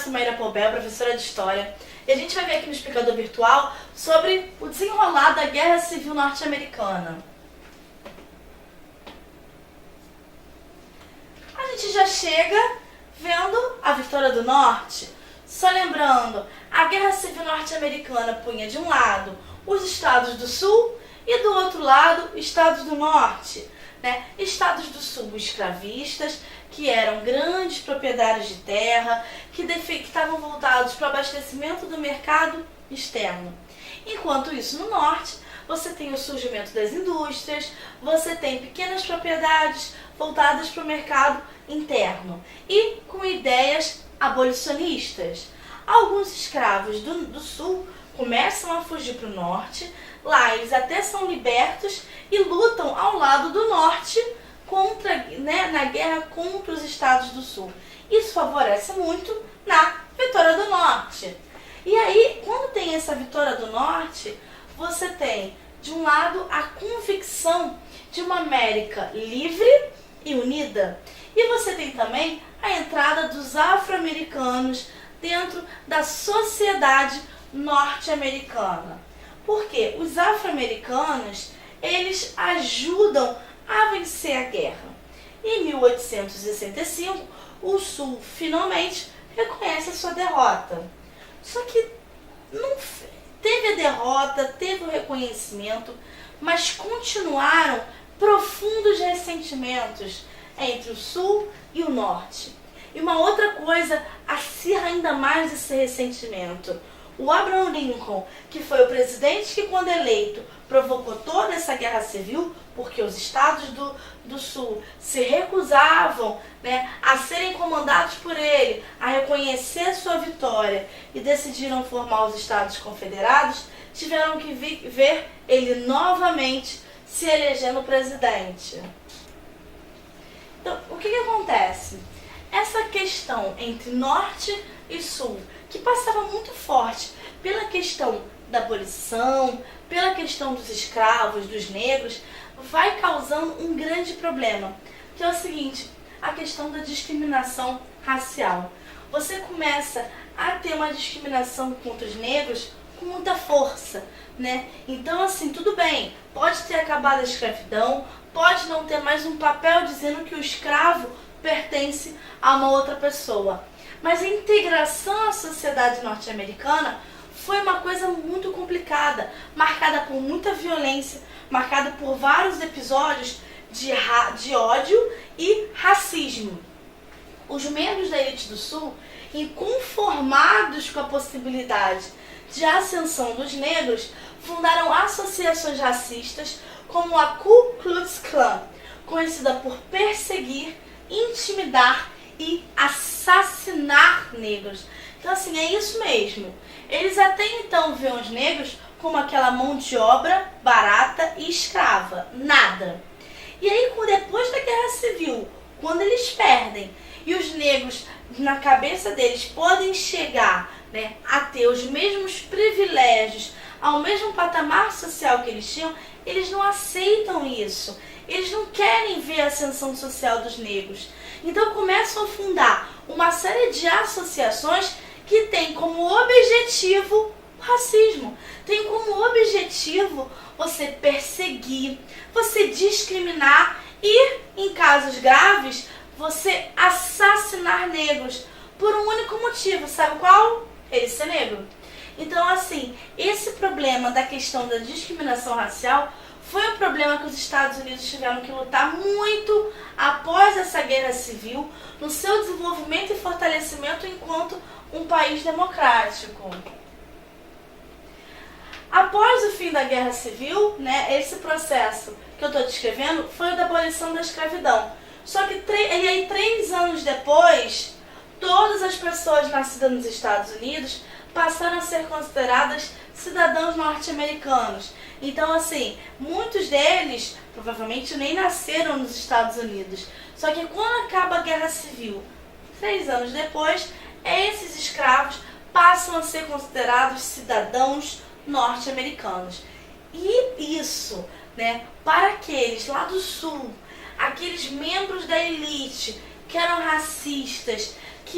sou Maíra Pobel, professora de História, e a gente vai ver aqui no explicador virtual sobre o desenrolar da Guerra Civil Norte-Americana. A gente já chega vendo a vitória do Norte. Só lembrando, a Guerra Civil Norte-Americana punha de um lado os estados do Sul e do outro lado estados do Norte. Estados do Sul escravistas, que eram grandes proprietários de terra, que estavam voltados para o abastecimento do mercado externo. Enquanto isso, no Norte, você tem o surgimento das indústrias, você tem pequenas propriedades voltadas para o mercado interno e com ideias abolicionistas. Alguns escravos do Sul começam a fugir para o Norte, lá eles até são libertos e lutam ao lado do Norte na guerra contra os estados do Sul. Isso favorece muito na vitória do Norte. E aí, quando tem essa vitória do Norte, você tem, de um lado, a convicção de uma América livre e unida. E você tem também a entrada dos afro-americanos dentro da sociedade norte-americana. Porque os afro-americanos, eles ajudam a vencer a guerra. Em 1865, o Sul finalmente reconhece a sua derrota. Só que não teve a derrota, teve o reconhecimento, mas continuaram profundos ressentimentos entre o Sul e o Norte. E uma outra coisa acirra ainda mais esse ressentimento. O Abraham Lincoln, que foi o presidente que, quando eleito, provocou toda essa guerra civil, porque os estados do Sul se recusavam a serem comandados por ele, a reconhecer sua vitória e decidiram formar os Estados Confederados, tiveram que ver ele novamente se elegendo presidente. Então, o que acontece? Essa questão entre Norte e Sul, que passava muito forte pela questão da abolição, pela questão dos escravos, dos negros, vai causando um grande problema, que é o seguinte, a questão da discriminação racial. Você começa a ter uma discriminação contra os negros com muita força, Então, assim, tudo bem, pode ter acabado a escravidão, pode não ter mais um papel dizendo que o escravo pertence a uma outra pessoa. Mas a integração à sociedade norte-americana foi uma coisa muito complicada, marcada por muita violência, marcada por vários episódios de ódio e racismo. Os membros da elite do Sul, inconformados com a possibilidade de ascensão dos negros, fundaram associações racistas como a Ku Klux Klan, conhecida por perseguir, intimidar e assassinar negros. Então, assim, é isso mesmo. Eles até então veem os negros como aquela mão de obra barata e escrava. Nada. E aí, depois da Guerra Civil, quando eles perdem e os negros, na cabeça deles, podem chegar a ter os mesmos privilégios, ao mesmo patamar social que eles tinham, eles não aceitam isso. Eles não querem ver a ascensão social dos negros. Então começam a fundar uma série de associações que tem como objetivo o racismo. Tem como objetivo você perseguir, você discriminar e, em casos graves, você assassinar negros por um único motivo. Sabe qual? Ele ser negro. Então, assim, esse problema da questão da discriminação racial foi um problema que os Estados Unidos tiveram que lutar muito após essa guerra civil, no seu desenvolvimento e fortalecimento enquanto um país democrático. Após o fim da guerra civil, esse processo que eu estou descrevendo foi o da abolição da escravidão. Só que 3 anos depois, todas as pessoas nascidas nos Estados Unidos passaram a ser consideradas cidadãos norte-americanos. Então, assim, muitos deles provavelmente nem nasceram nos Estados Unidos. Só que quando acaba a Guerra Civil, 3 anos depois, esses escravos passam a ser considerados cidadãos norte-americanos. E isso, para aqueles lá do Sul, aqueles membros da elite que eram racistas, que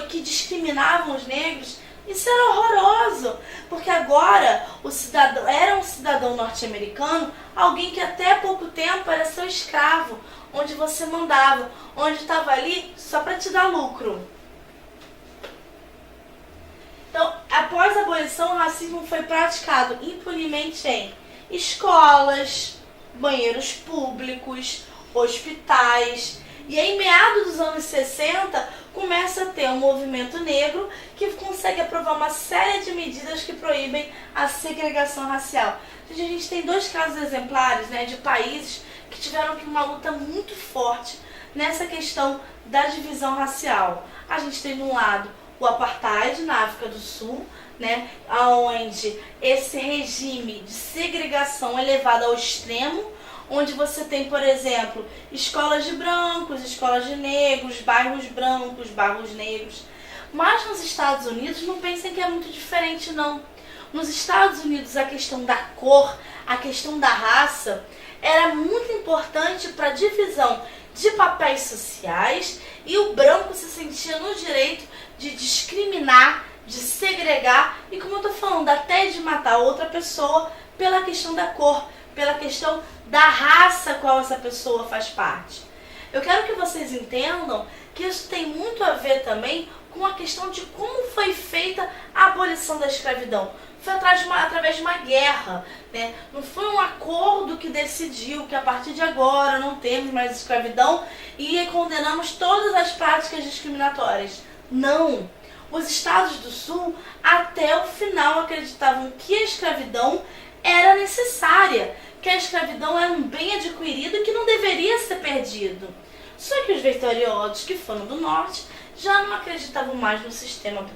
que discriminavam os negros, isso era horroroso, porque agora o cidadão era um cidadão norte-americano, alguém que até pouco tempo era seu escravo, onde você mandava, onde estava ali só para te dar lucro. Então, após a abolição, o racismo foi praticado impunemente em escolas, banheiros públicos, hospitais. E aí, em meados dos anos 60, começa a ter um movimento negro que consegue aprovar uma série de medidas que proíbem a segregação racial. A gente tem dois casos exemplares, né, de países que tiveram uma luta muito forte nessa questão da divisão racial. A gente tem, de um lado, o apartheid na África do Sul, né, onde esse regime de segregação é levado ao extremo, onde você tem, por exemplo, escolas de brancos, escolas de negros, bairros brancos, bairros negros. Mas nos Estados Unidos, não pensem que é muito diferente, não. Nos Estados Unidos, a questão da cor, a questão da raça, era muito importante para a divisão de papéis sociais, e o branco se sentia no direito de discriminar, de segregar e, como eu estou falando, até de matar outra pessoa pela questão da cor, pela questão da raça a qual essa pessoa faz parte. Eu quero que vocês entendam que isso tem muito a ver também com a questão de como foi feita a abolição da escravidão. Foi através de uma guerra, né? Não foi um acordo que decidiu que a partir de agora não temos mais escravidão e condenamos todas as práticas discriminatórias. Não! Os estados do Sul, até o final, acreditavam que a escravidão era necessária, que a escravidão era um bem adquirido que não deveria ser perdido. Só que os vitoriosos que foram do norte já não acreditavam mais no sistema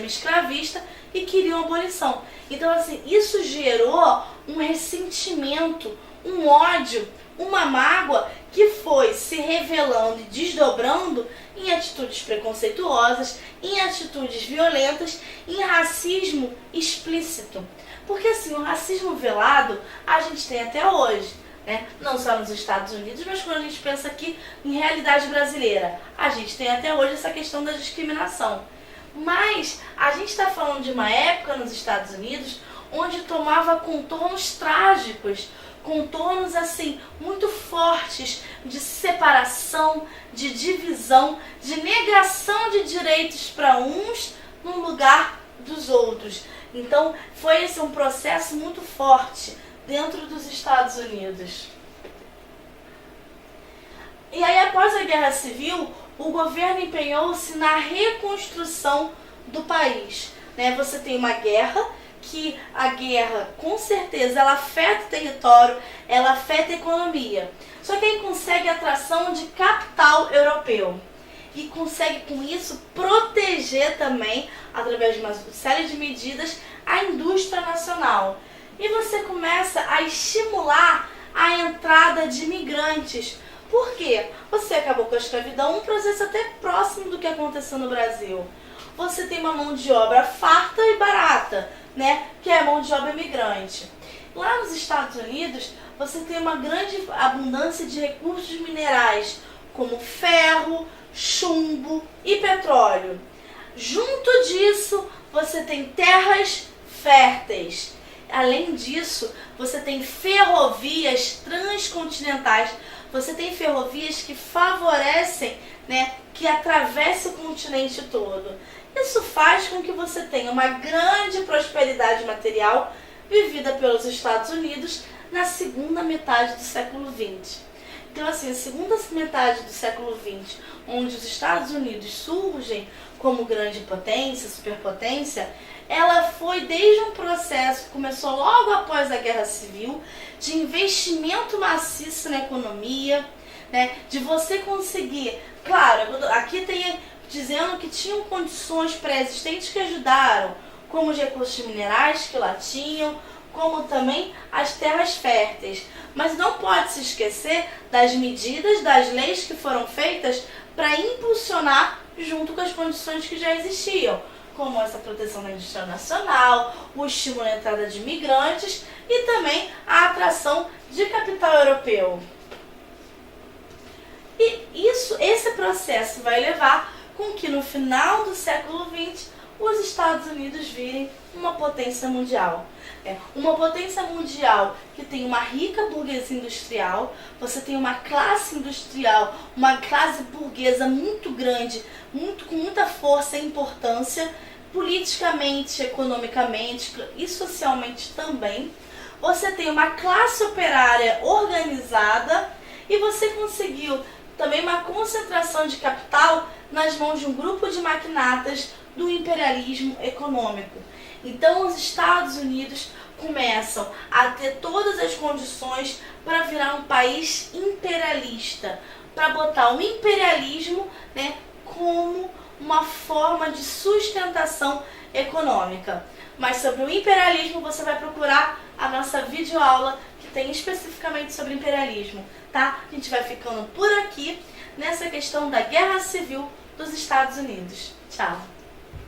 escravista e queriam a abolição. Então, assim, isso gerou um ressentimento, um ódio, uma mágoa que foi se revelando e desdobrando em atitudes preconceituosas, em atitudes violentas, em racismo explícito. Porque assim, o racismo velado a gente tem até hoje, né? Não só nos Estados Unidos, mas quando a gente pensa aqui em realidade brasileira, a gente tem até hoje essa questão da discriminação. Mas a gente está falando de uma época nos Estados Unidos onde tomava contornos trágicos, contornos assim muito fortes de separação, de divisão, de negação de direitos para uns no lugar dos outros. Então foi esse um processo muito forte dentro dos Estados Unidos. E aí, após a Guerra Civil, o governo empenhou-se na reconstrução do país, né? Você tem uma guerra, que a guerra, com certeza, ela afeta o território, ela afeta a economia. Só que aí consegue a atração de capital europeu. E consegue, com isso, proteger também, através de uma série de medidas, a indústria nacional. E você começa a estimular a entrada de imigrantes. Por quê? Você acabou com a escravidão, um processo até próximo do que aconteceu no Brasil. Você tem uma mão de obra farta e barata, né? Que é a mão de obra imigrante. Lá nos Estados Unidos, você tem uma grande abundância de recursos minerais, como ferro, chumbo e petróleo. Junto disso, você tem terras férteis. Além disso, você tem ferrovias transcontinentais. Você tem ferrovias que favorecem, né, que atravesse o continente todo. Isso faz com que você tenha uma grande prosperidade material vivida pelos Estados Unidos na segunda metade do século XX. Então, assim, a segunda metade do século XX, onde os Estados Unidos surgem como grande potência, superpotência, ela foi desde um processo que começou logo após a Guerra Civil, de investimento maciço na economia, né, de você conseguir, claro, aqui tem dizendo que tinham condições pré-existentes que ajudaram, como os recursos minerais que lá tinham, como também as terras férteis. Mas não pode se esquecer das medidas, das leis que foram feitas para impulsionar junto com as condições que já existiam, como essa proteção da indústria nacional, o estímulo à entrada de imigrantes e também a atração de capital europeu. E esse processo vai levar com que no final do século XX os Estados Unidos virem uma potência mundial. Uma potência mundial que tem uma rica burguesia industrial, você tem uma classe industrial, uma classe burguesa muito grande, com muita força e importância, politicamente, economicamente e socialmente também. Você tem uma classe operária organizada e você conseguiu também uma concentração de capital nas mãos de um grupo de magnatas do imperialismo econômico. Então os Estados Unidos começam a ter todas as condições para virar um país imperialista, para botar o imperialismo, como uma forma de sustentação econômica. Mas sobre o imperialismo você vai procurar a nossa videoaula que tem especificamente sobre imperialismo, tá? A gente vai ficando por aqui nessa questão da Guerra Civil dos Estados Unidos. Tchau!